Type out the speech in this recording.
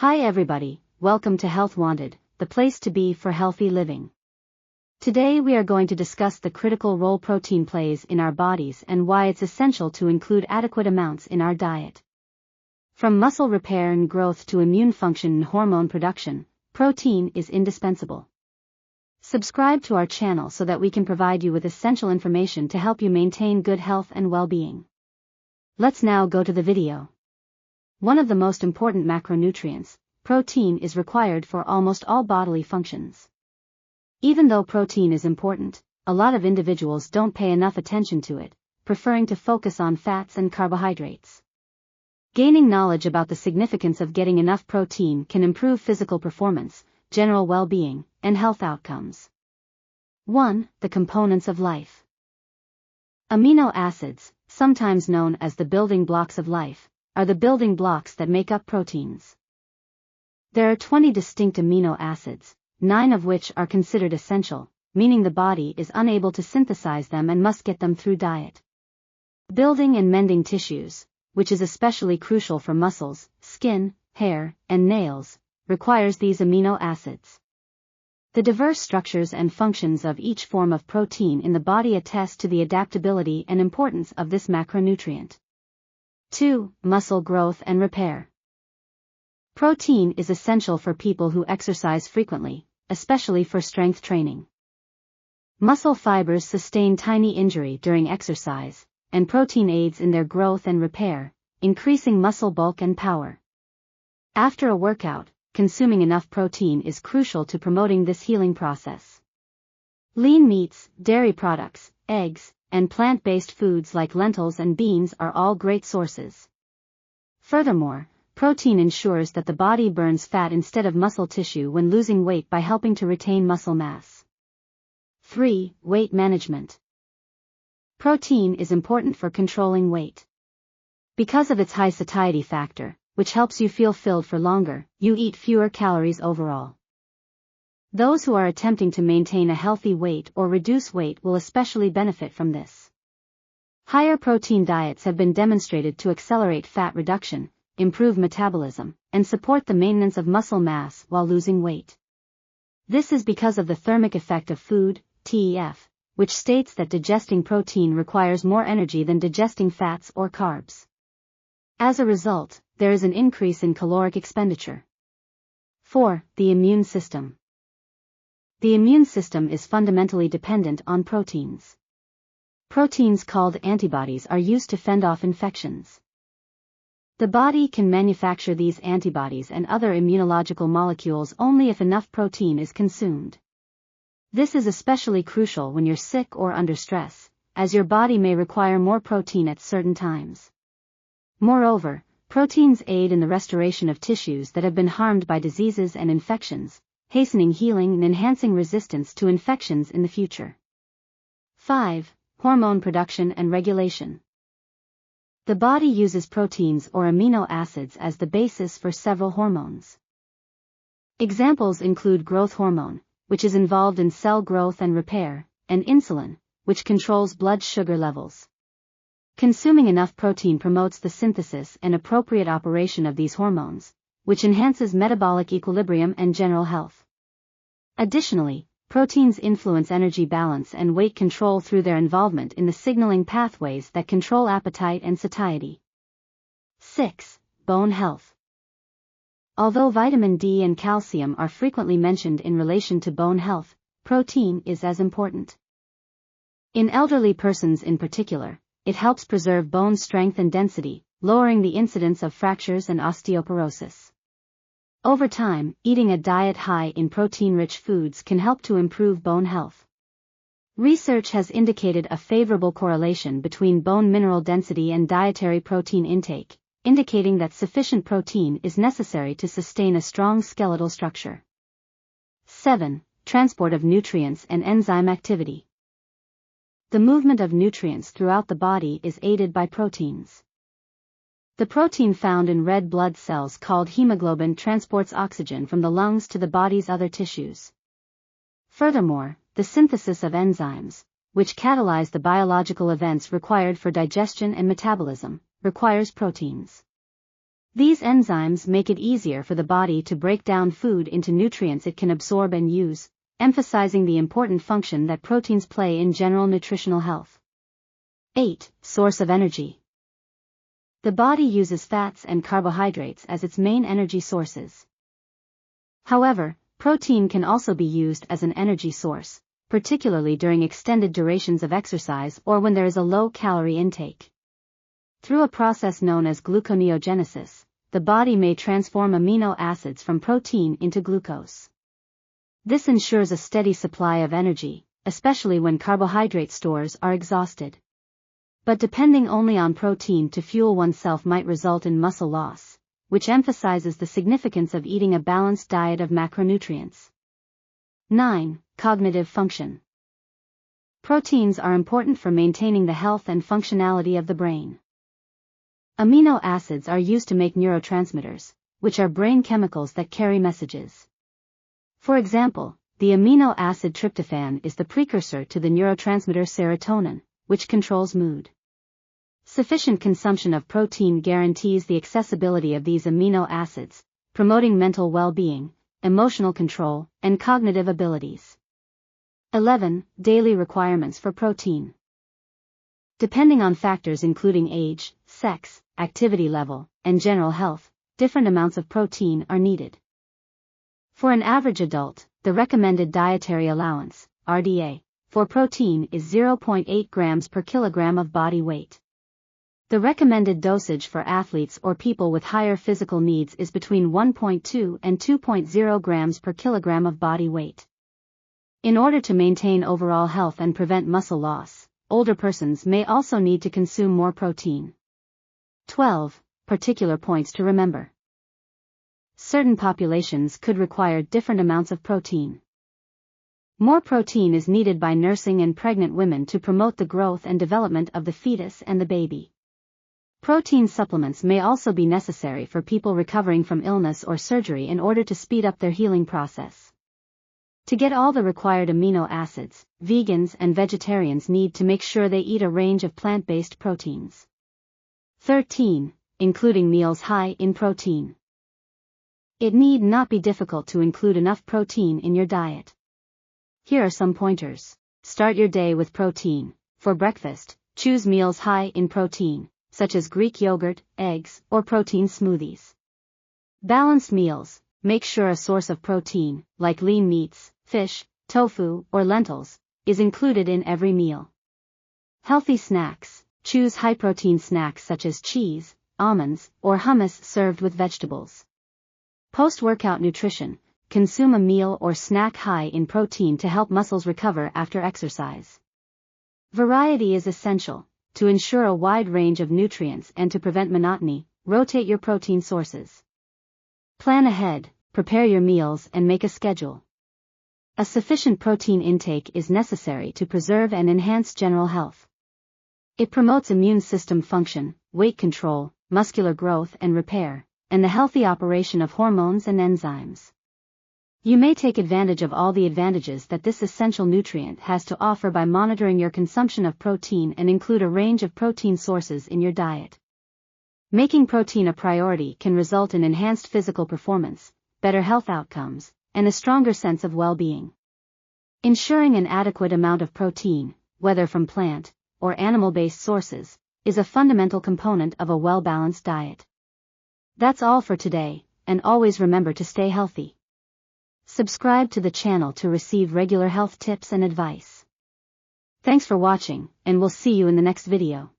Hi everybody, welcome to Health Wanted, the place to be for healthy living. Today we are going to discuss the critical role protein plays in our bodies and why it's essential to include adequate amounts in our diet. From muscle repair and growth to immune function and hormone production, protein is indispensable. Subscribe to our channel so that we can provide you with essential information to help you maintain good health and well-being. Let's now go to the video. One of the most important macronutrients, protein, is required for almost all bodily functions. Even though protein is important, a lot of individuals don't pay enough attention to it, preferring to focus on fats and carbohydrates. Gaining knowledge about the significance of getting enough protein can improve physical performance, general well-being, and health outcomes. 1. The components of life. Amino acids, sometimes known as the building blocks of life, are the building blocks that make up proteins. There are 20 distinct amino acids, 9 of which are considered essential, meaning the body is unable to synthesize them and must get them through diet. Building and mending tissues, which is especially crucial for muscles, skin, hair, and nails, requires these amino acids. The diverse structures and functions of each form of protein in the body attest to the adaptability and importance of this macronutrient. 2. Muscle growth and repair. Protein is essential for people who exercise frequently, especially for strength training. Muscle fibers sustain tiny injury during exercise, and protein aids in their growth and repair, increasing muscle bulk and power. After a workout, consuming enough protein is crucial to promoting this healing process. Lean meats, dairy products, eggs, and plant-based foods like lentils and beans are all great sources. Furthermore, protein ensures that the body burns fat instead of muscle tissue when losing weight by helping to retain muscle mass. 3. Weight management. Protein is important for controlling weight. Because of its high satiety factor, which helps you feel filled for longer, you eat fewer calories overall. Those who are attempting to maintain a healthy weight or reduce weight will especially benefit from this. Higher protein diets have been demonstrated to accelerate fat reduction, improve metabolism, and support the maintenance of muscle mass while losing weight. This is because of the thermic effect of food, TEF, which states that digesting protein requires more energy than digesting fats or carbs. As a result, there is an increase in caloric expenditure. 4. The immune system. The immune system is fundamentally dependent on proteins. Proteins called antibodies are used to fend off infections. The body can manufacture these antibodies and other immunological molecules only if enough protein is consumed. This is especially crucial when you're sick or under stress, as your body may require more protein at certain times. Moreover, proteins aid in the restoration of tissues that have been harmed by diseases and infections, hastening healing and enhancing resistance to infections in the future. 5. Hormone production and regulation. The body uses proteins or amino acids as the basis for several hormones. Examples include growth hormone, which is involved in cell growth and repair, and insulin, which controls blood sugar levels. Consuming enough protein promotes the synthesis and appropriate operation of these hormones, which enhances metabolic equilibrium and general health. Additionally, proteins influence energy balance and weight control through their involvement in the signaling pathways that control appetite and satiety. 6. Bone health. Although vitamin D and calcium are frequently mentioned in relation to bone health, protein is as important. In elderly persons in particular, it helps preserve bone strength and density, lowering the incidence of fractures and osteoporosis. Over time, eating a diet high in protein-rich foods can help to improve bone health. Research has indicated a favorable correlation between bone mineral density and dietary protein intake, indicating that sufficient protein is necessary to sustain a strong skeletal structure. 7. Transport of nutrients and enzyme activity. The movement of nutrients throughout the body is aided by proteins. The protein found in red blood cells called hemoglobin transports oxygen from the lungs to the body's other tissues. Furthermore, the synthesis of enzymes, which catalyze the biological events required for digestion and metabolism, requires proteins. These enzymes make it easier for the body to break down food into nutrients it can absorb and use, emphasizing the important function that proteins play in general nutritional health. 8. Source of energy. The body uses fats and carbohydrates as its main energy sources. However, protein can also be used as an energy source, particularly during extended durations of exercise or when there is a low-calorie intake. Through a process known as gluconeogenesis, the body may transform amino acids from protein into glucose. This ensures a steady supply of energy, especially when carbohydrate stores are exhausted. But depending only on protein to fuel oneself might result in muscle loss, which emphasizes the significance of eating a balanced diet of macronutrients. 9. Cognitive function. Proteins are important for maintaining the health and functionality of the brain. Amino acids are used to make neurotransmitters, which are brain chemicals that carry messages. For example, the amino acid tryptophan is the precursor to the neurotransmitter serotonin, which controls mood. Sufficient consumption of protein guarantees the accessibility of these amino acids, promoting mental well-being, emotional control, and cognitive abilities. 11. Daily requirements for protein. Depending on factors including age, sex, activity level, and general health, different amounts of protein are needed. For an average adult, the recommended dietary allowance, RDA, for protein is 0.8 grams per kilogram of body weight. The recommended dosage for athletes or people with higher physical needs is between 1.2 and 2.0 grams per kilogram of body weight. In order to maintain overall health and prevent muscle loss, older persons may also need to consume more protein. 12. Particular points to remember. Certain populations could require different amounts of protein. More protein is needed by nursing and pregnant women to promote the growth and development of the fetus and the baby. Protein supplements may also be necessary for people recovering from illness or surgery in order to speed up their healing process. To get all the required amino acids, vegans and vegetarians need to make sure they eat a range of plant-based proteins. 13. Including meals high in protein. It need not be difficult to include enough protein in your diet. Here are some pointers. Start your day with protein. For breakfast, choose meals high in protein, such as Greek yogurt, eggs, or protein smoothies. Balanced meals. Make sure a source of protein, like lean meats, fish, tofu, or lentils, is included in every meal. Healthy snacks. Choose high-protein snacks such as cheese, almonds, or hummus served with vegetables. Post-workout nutrition. Consume a meal or snack high in protein to help muscles recover after exercise. Variety is essential. To ensure a wide range of nutrients and to prevent monotony, rotate your protein sources. Plan ahead, prepare your meals and make a schedule. A sufficient protein intake is necessary to preserve and enhance general health. It promotes immune system function, weight control, muscular growth and repair, and the healthy operation of hormones and enzymes. You may take advantage of all the advantages that this essential nutrient has to offer by monitoring your consumption of protein and include a range of protein sources in your diet. Making protein a priority can result in enhanced physical performance, better health outcomes, and a stronger sense of well-being. Ensuring an adequate amount of protein, whether from plant or animal-based sources, is a fundamental component of a well-balanced diet. That's all for today, and always remember to stay healthy. Subscribe to the channel to receive regular health tips and advice. Thanks for watching, and we'll see you in the next video.